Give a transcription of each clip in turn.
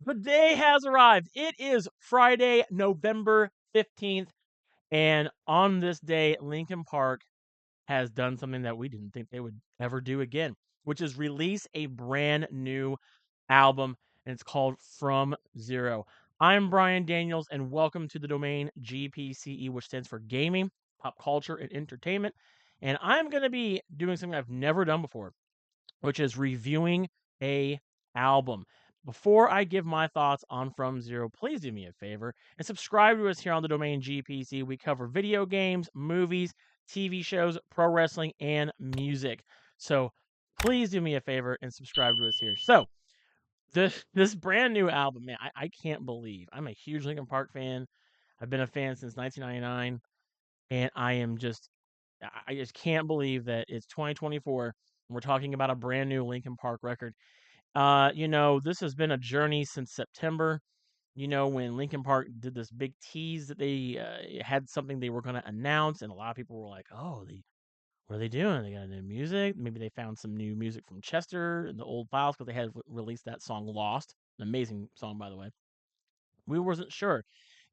The day has arrived. It is Friday, November 15th, and on this day, Linkin Park has done something that we didn't think they would ever do again, which is release a brand new album, and it's called From Zero. I'm Brian Daniels, and welcome to the domain GPCE, which stands for Gaming, Pop Culture, and Entertainment. And I'm going to be doing something I've never done before, which is reviewing a album. Before I give my thoughts on From Zero, please do me a favor and subscribe to us here on the domain GPC. We cover video games, movies, TV shows, pro wrestling, and music. So please do me a favor and subscribe to us here. So this brand new album, man, I can't believe I'm a huge Linkin Park fan. I've been a fan since 1999, and I just can't believe that it's 2024 and we're talking about a brand new Linkin Park record. This has been a journey since September. When Linkin Park did this big tease that they had something they were going to announce, and a lot of people were like, "Oh, what are they doing? They got new music? Maybe they found some new music from Chester in the old files because they had released that song Lost, an amazing song by the way." We wasn't sure,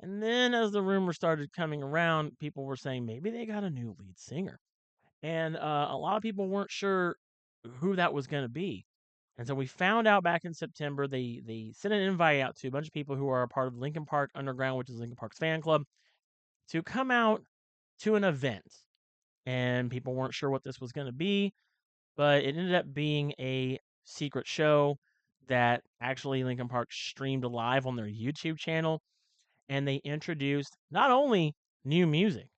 and then as the rumors started coming around, people were saying maybe they got a new lead singer. And a lot of people weren't sure who that was going to be. And so we found out back in September, they sent an invite out to a bunch of people who are a part of Linkin Park Underground, which is Linkin Park's fan club, to come out to an event. And people weren't sure what this was going to be, but it ended up being a secret show that actually Linkin Park streamed live on their YouTube channel, and they introduced not only new music,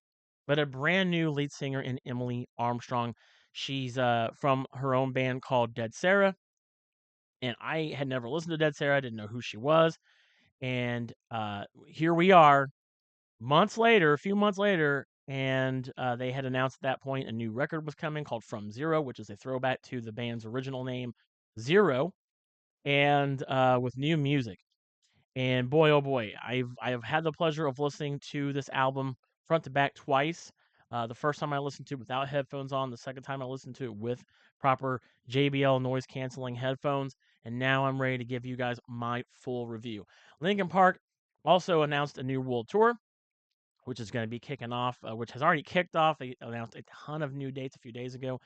but a brand new lead singer in Emily Armstrong. She's from her own band called Dead Sarah, and I had never listened to Dead Sarah. I didn't know who she was, and here we are, a few months later, and they had announced at that point a new record was coming called From Zero, which is a throwback to the band's original name, Zero, and with new music. And boy, oh boy, I have had the pleasure of listening to this album front to back twice. The first time I listened to it without headphones on, the second time I listened to it with proper JBL noise canceling headphones, and now I'm ready to give you guys my full review. Linkin Park also announced a new world tour, which is going to be kicking off, which has already kicked off. They announced a ton of new dates a few days ago.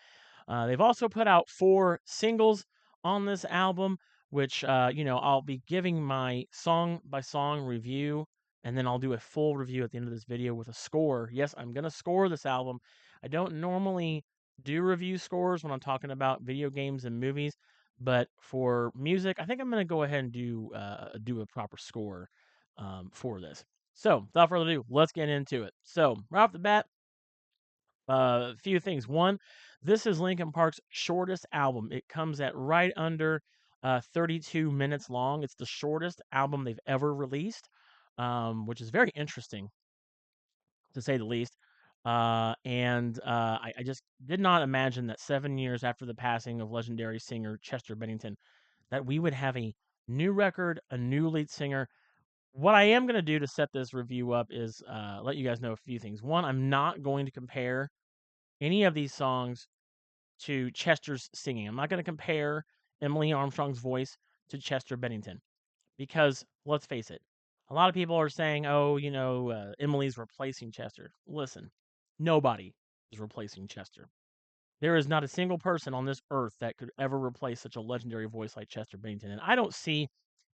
They've also put out 4 singles on this album, which, I'll be giving my song by song review, and then I'll do a full review at the end of this video with a score. Yes, I'm going to score this album. I don't normally do review scores when I'm talking about video games and movies, but for music, I think I'm going to go ahead and do a proper score for this. So, without further ado, let's get into it. So, right off the bat, a few things. One, this is Linkin Park's shortest album. It comes at right under 32 minutes long. It's the shortest album they've ever released, which is very interesting to say the least. I just did not imagine that 7 years after the passing of legendary singer Chester Bennington, that we would have a new record, a new lead singer. What I am going to do to set this review up is let you guys know a few things. One, I'm not going to compare any of these songs to Chester's singing. I'm not going to compare Emily Armstrong's voice to Chester Bennington because let's face it, a lot of people are saying, "Oh, Emily's replacing Chester." Listen, nobody is replacing Chester. There is not a single person on this earth that could ever replace such a legendary voice like Chester Bennington, and I don't see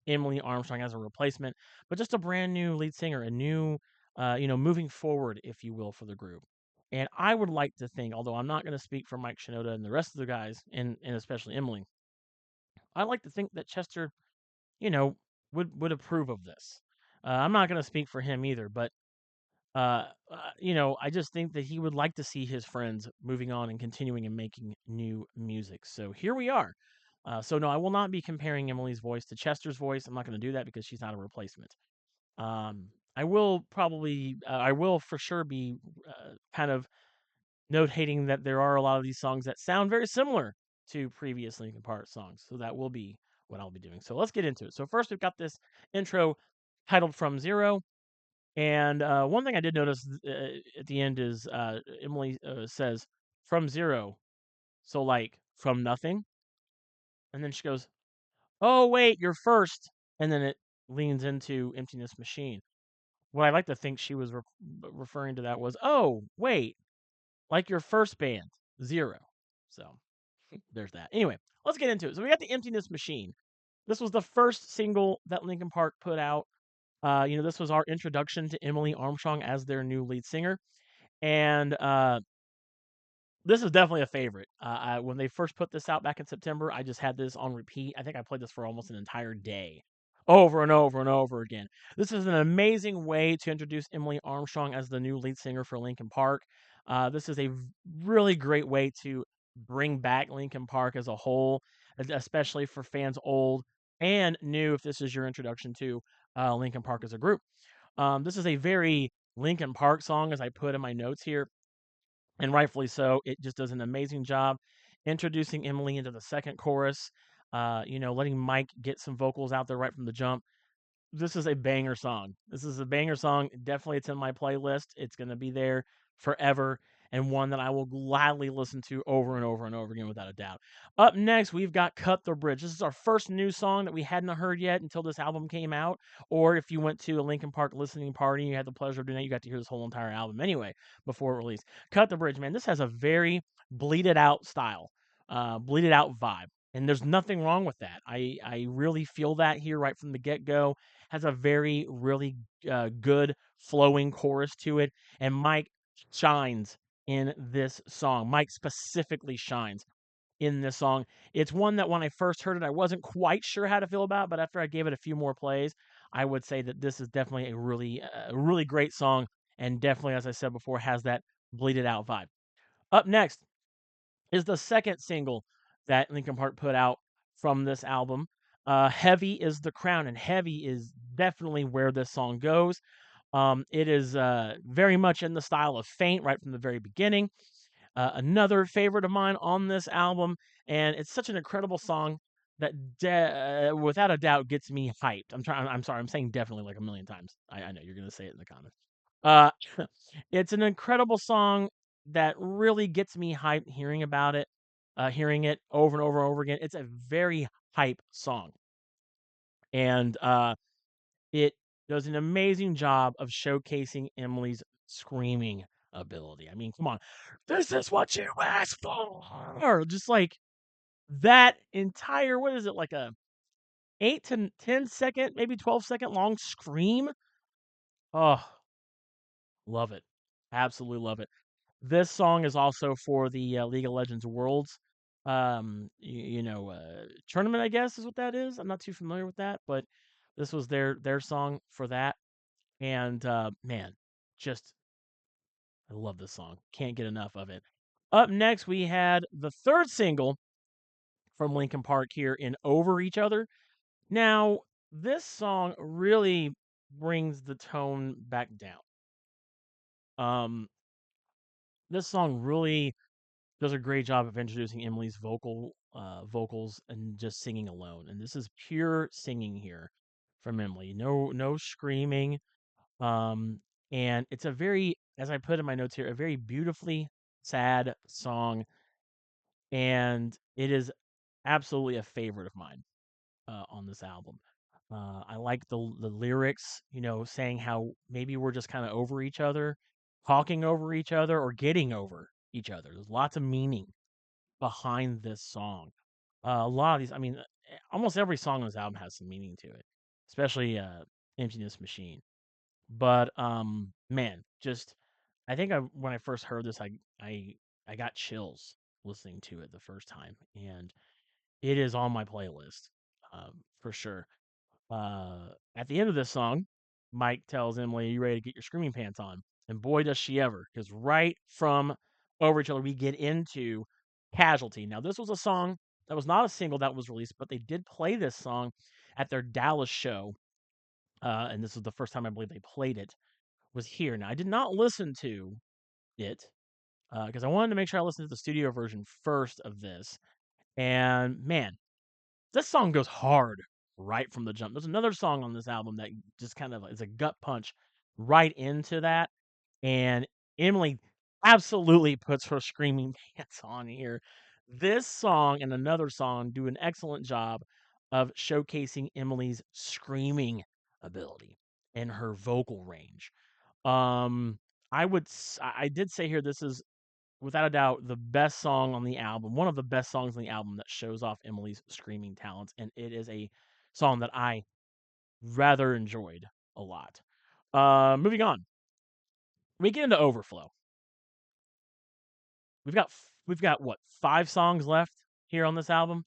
Emily Armstrong as a replacement, but just a brand new lead singer, a new, moving forward, if you will, for the group. And I would like to think, although I'm not going to speak for Mike Shinoda and the rest of the guys, and especially Emily, I like to think that Chester, you know, would approve of this. I'm not going to speak for him either, but I just think that he would like to see his friends moving on and continuing and making new music. So here we are. So no, I will not be comparing Emily's voice to Chester's voice. I'm not going to do that because she's not a replacement. I will for sure be kind of notating that there are a lot of these songs that sound very similar to previous Linkin Park songs. So that will be what I'll be doing. So let's get into it. So first, we've got this intro titled From Zero. And one thing I did notice at the end is Emily says, From zero. So, like, from nothing. And then she goes, Oh, wait, you're first. and then it leans into Emptiness Machine. What I like to think she was referring to that was, oh, wait, like your first band, Zero. So there's that. Anyway, let's get into it. So we got the Emptiness Machine. This was the first single that Linkin Park put out. This was our introduction to Emily Armstrong as their new lead singer. And this is definitely a favorite. When they first put this out back in September, I just had this on repeat. I think I played this for almost an entire day, over and over and over again. This is an amazing way to introduce Emily Armstrong as the new lead singer for Linkin Park. This is a really great way to bring back Linkin Park as a whole, especially for fans old and new if this is your introduction to Linkin Park as a group. This is a very Linkin Park song, as I put in my notes here, and rightfully so. It just does an amazing job introducing Emily into the second chorus. Letting Mike get some vocals out there right from the jump. This is a banger song. This is a banger song. Definitely, it's in my playlist. It's going to be there forever, and one that I will gladly listen to over and over and over again without a doubt. Up next, we've got Cut the Bridge. This is our first new song that we hadn't heard yet until this album came out. Or if you went to a Linkin Park listening party and you had the pleasure of doing that, you got to hear this whole entire album anyway before it released. Cut the Bridge, man. This has a very bleeded out style, bleeded out vibe. And there's nothing wrong with that. I really feel that here right from the get go. Has a very, really good flowing chorus to it. And Mike shines in this song. Mike specifically shines in this song. It's one that when I first heard it, I wasn't quite sure how to feel about, but after I gave it a few more plays, I would say that this is definitely a really great song, and definitely, as I said before, has that bleeded out vibe. Up next is the second single that Linkin Park put out from this album. Heavy is the Crown, and Heavy is definitely where this song goes. It is very much in the style of Faint right from the very beginning. Another favorite of mine on this album, and it's such an incredible song that without a doubt gets me hyped. I'm sorry. I'm saying definitely like a million times. I know you're gonna say it in the comments. Uh, it's an incredible song that really gets me hyped hearing about it, hearing it over and over and over again. It's a very hype song, and it does an amazing job of showcasing Emily's screaming ability. I mean, come on. This is what you asked for. Just like that entire, what is it, like a 8 to 10-second, maybe 12-second long scream? Oh, love it. Absolutely love it. This song is also for the League of Legends Worlds tournament, I guess is what that is. I'm not too familiar with that, but this was their song for that. And man, just I love this song. Can't get enough of it. Up next, we had the third single from Linkin Park here in Over Each Other. Now, this song really brings the tone back down. Um, this song really does a great job of introducing Emily's vocals and just singing alone. And this is pure singing here from Emily. No screaming. Um, and it's a very, as I put in my notes here, a very beautifully sad song, and it is absolutely a favorite of mine on this album. I like the lyrics, saying how maybe we're just kind of over each other, talking over each other, or getting over each other. There's lots of meaning behind this song. A lot of these, I mean, almost every song on this album has some meaning to it, especially Emptiness Machine. But man, just I think when I first heard this, I got chills listening to it the first time, and it is on my playlist for sure. At the end of this song, Mike tells Emily, "Are you ready to get your screaming pants on?" And boy, does she ever! Because right from Over Each Other, we get into Casualty. Now, this was a song that was not a single that was released, but they did play this song at their Dallas show, and this was the first time I believe they played it was here. Now, I did not listen to it because I wanted to make sure I listened to the studio version first of this. And man, this song goes hard right from the jump. There's another song on this album that just kind of is a gut punch right into that. And Emily absolutely puts her screaming pants on here. This song and another song do an excellent job of showcasing Emily's screaming ability and her vocal range. Um, I did say here this is without a doubt the best song on the album, one of the best songs on the album that shows off Emily's screaming talents, and it is a song that I rather enjoyed a lot. Moving on, we get into Overflow. We've got what, 5 songs left here on this album?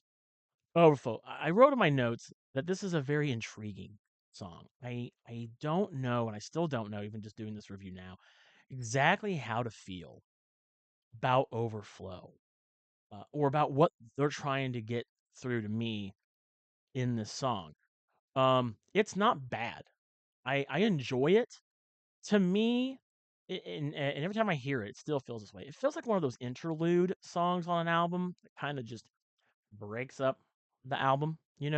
Overflow. I wrote in my notes that this is a very intriguing song. I don't know, and I still don't know, even just doing this review now, exactly how to feel about Overflow, or about what they're trying to get through to me in this song. It's not bad. I enjoy it. To me, and every time I hear it, it still feels this way. It feels like one of those interlude songs on an album that kind of just breaks up the album, kind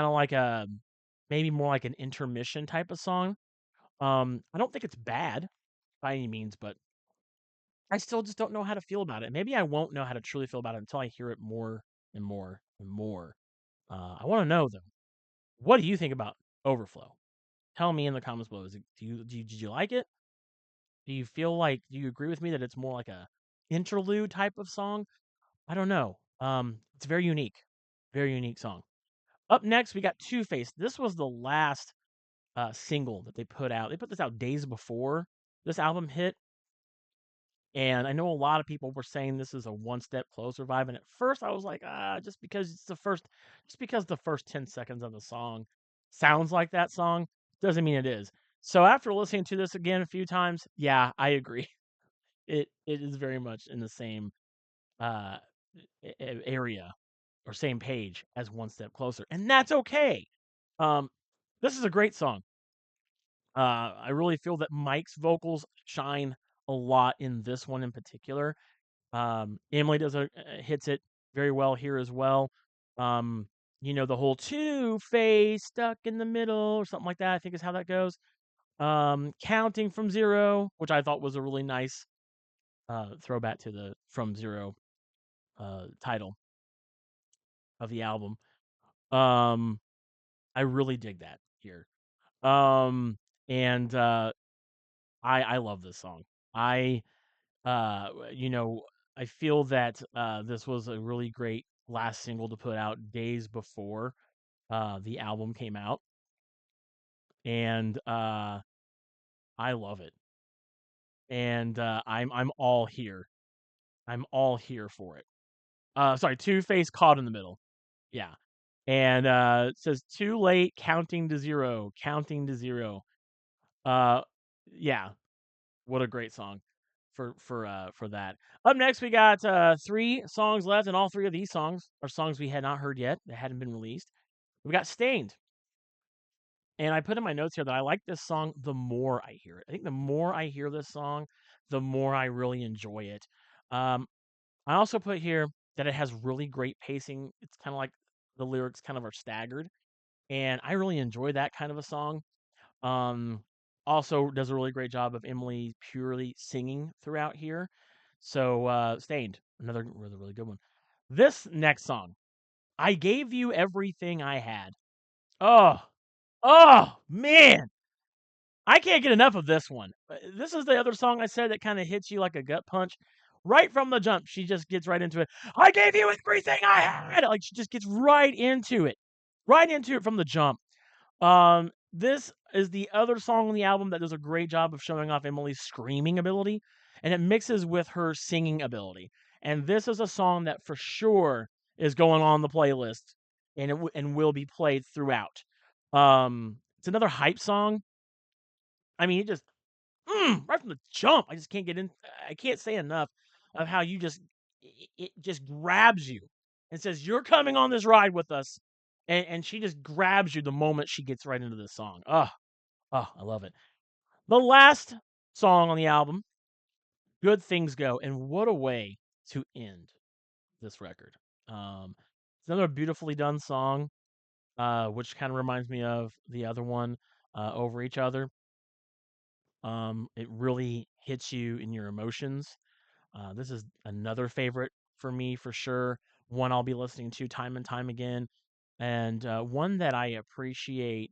of like a maybe more like an intermission type of song. I don't think it's bad by any means, but I still just don't know how to feel about it. Maybe I won't know how to truly feel about it until I hear it more and more and more. I want to know though, what do you think about Overflow? Tell me in the comments below. Did you like it? Do you agree with me that it's more like a interlude type of song? I don't know. It's very unique song. Up next, we got Two Face. This was the last single that they put out. They put this out days before this album hit, and I know a lot of people were saying this is a one step closer vibe. And at first, I was like, just because the first 10 seconds of the song sounds like that song doesn't mean it is. So after listening to this again a few times, yeah, I agree. It is very much in the same uh area or same page as One Step Closer, and that's okay. Um, this is a great song. I really feel that Mike's vocals shine a lot in this one in particular. Emily hits it very well here as well. Um, the whole two face stuck in the middle or something like that, I think is how that goes. Counting from zero, which I thought was a really nice throwback to the From Zero title of the album. Um, I really dig that here. Um, and I love this song. I you know, I feel that this was a really great last single to put out days before the album came out, and I love it. And I'm all here. I'm all here for it. Sorry, Two Face caught in the middle. Yeah. And it says too late, counting to zero, counting to zero. Uh, yeah, what a great song for that. Up next, we got 3 songs left, and all 3 of these songs are songs we had not heard yet that hadn't been released. We got Stained, and I put in my notes here that I like this song the more I hear it. I think the more I hear this song, the more I really enjoy it. Um, I also put here that it has really great pacing. It's kind of like the lyrics kind of are staggered, and I really enjoy that kind of a song. Um, Also does a really great job of Emily purely singing throughout here. So, Stained, another really, really good one. This next song, I Gave You Everything I Had. Oh, oh, man. I can't get enough of this one. This is the other song I said that kind of hits you like a gut punch. Right from the jump, she just gets right into it. I gave you everything I had. Like she just gets right into it from the jump. This is the other song on the album that does a great job of showing off Emily's screaming ability, and it mixes with her singing ability. And this is a song that for sure is going on the playlist, and and will be played throughout. It's another hype song. I mean, it just right from the jump. I just can't get in. I can't say enough of how it just grabs you and says, "You're coming on this ride with us," and she just grabs you the moment she gets right into this song. Oh, I love it. The last song on the album, "Good Things Go," and what a way to end this record. It's another beautifully done song, which kind of reminds me of the other one, "Over Each Other." It really hits you in your emotions. This is another favorite for me for sure. One I'll be listening to time and time again. and one that I appreciate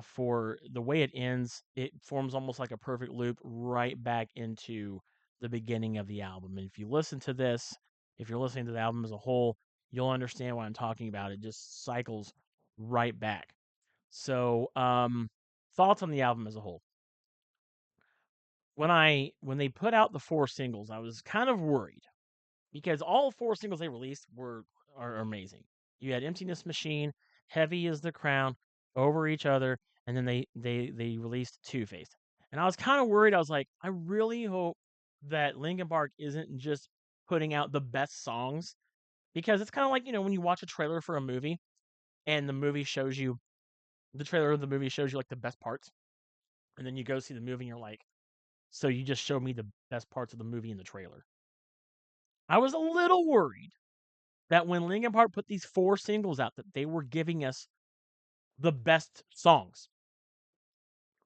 for the way it ends. It forms almost like a perfect loop right back into the beginning of the album. And if you listen to this, if you're listening to the album as a whole, you'll understand what I'm talking about. It just cycles right back. So, thoughts on the album as a whole. When they put out the 4 singles, I was kind of worried because all 4 singles they released are amazing. You had Emptiness Machine, Heavy is the Crown, Over Each Other, and then they released Two Faced. And I was kind of worried. I was like, I really hope that Linkin Park isn't just putting out the best songs, because it's kind of like, when you watch a trailer for a movie and the trailer of the movie shows you like the best parts, and then you go see the movie and you're like, so you just showed me the best parts of the movie in the trailer. I was a little worried that when Linkin Park put these 4 singles out, that they were giving us the best songs.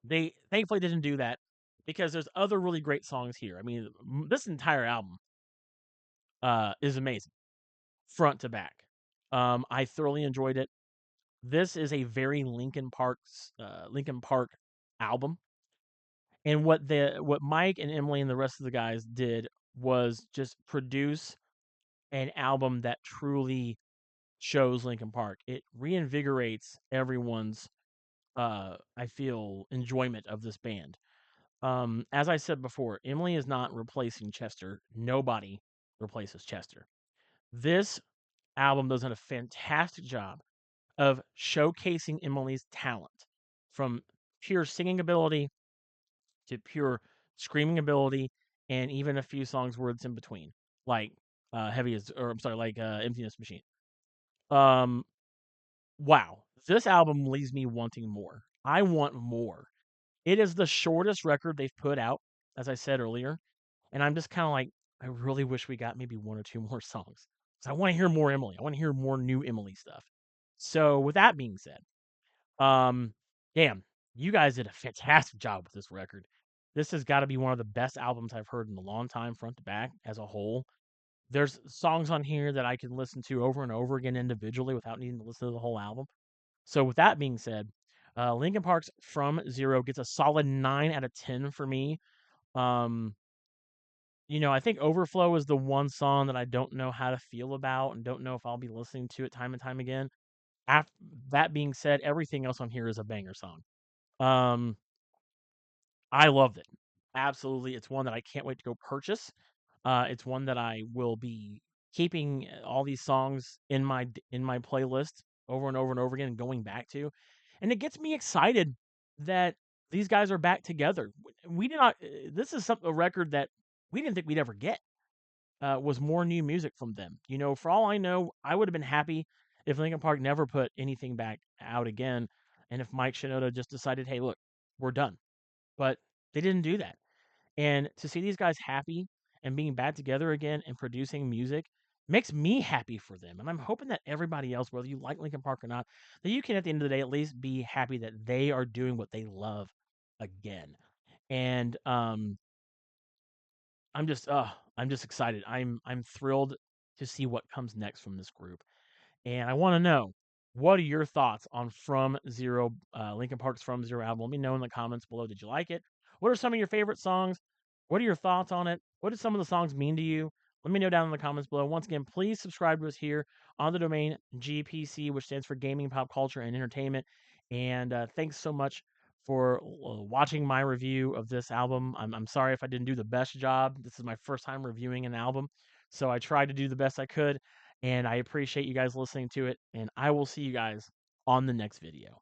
They thankfully didn't do that, because there's other really great songs here. I mean, this entire album is amazing, front to back. I thoroughly enjoyed it. This is a very Linkin Park album, and what Mike and Emily and the rest of the guys did was just produce an album that truly shows Linkin Park. It reinvigorates everyone's I feel enjoyment of this band. As I said before, Emily is not replacing Chester. Nobody replaces Chester. This album does a fantastic job of showcasing Emily's talent, from pure singing ability to pure screaming ability, and even a few songs where it's in between, like Emptiness Machine. Um, wow, this album leaves me wanting more. I want more. It is the shortest record they've put out, as I said earlier, and I'm just kind of like, I really wish we got maybe 1 or 2 more songs, because I want to hear more Emily. I want to hear more new Emily stuff. So, with that being said, um, damn, you guys did a fantastic job with this record. This has got to be one of the best albums I've heard in a long time, front to back, as a whole. There's songs on here that I can listen to over and over again individually without needing to listen to the whole album. So, with that being said, Linkin Park's From Zero gets a solid 9 out of 10 for me. Um, I think Overflow is the one song that I don't know how to feel about and don't know if I'll be listening to it time and time again. After that being said, everything else on here is a banger song. Um, I loved it. Absolutely. It's one that I can't wait to go purchase. It's one that I will be keeping all these songs in my playlist over and over and over again and going back to. And it gets me excited that these guys are back together. We did not This is a record that we didn't think we'd ever get. Was more new music from them. For all I know, I would have been happy if Linkin Park never put anything back out again, and if Mike Shinoda just decided, "Hey, look, we're done." But they didn't do that. And to see these guys happy and being back together again and producing music makes me happy for them. And I'm hoping that everybody else, whether you like Linkin Park or not, that you can at the end of the day at least be happy that they are doing what they love again. And I'm just excited. I'm thrilled to see what comes next from this group. And I want to know, what are your thoughts on From Zero, Linkin Park's From Zero album? Let me know in the comments below. Did you like it? What are some of your favorite songs? What are your thoughts on it? What do some of the songs mean to you? Let me know down in the comments below. Once again, please subscribe to us here on the domain GPC, which stands for Gaming, Pop Culture, and Entertainment. And thanks so much for watching my review of this album. I'm sorry if I didn't do the best job. This is my first time reviewing an album, so I tried to do the best I could. And I appreciate you guys listening to it. And I will see you guys on the next video.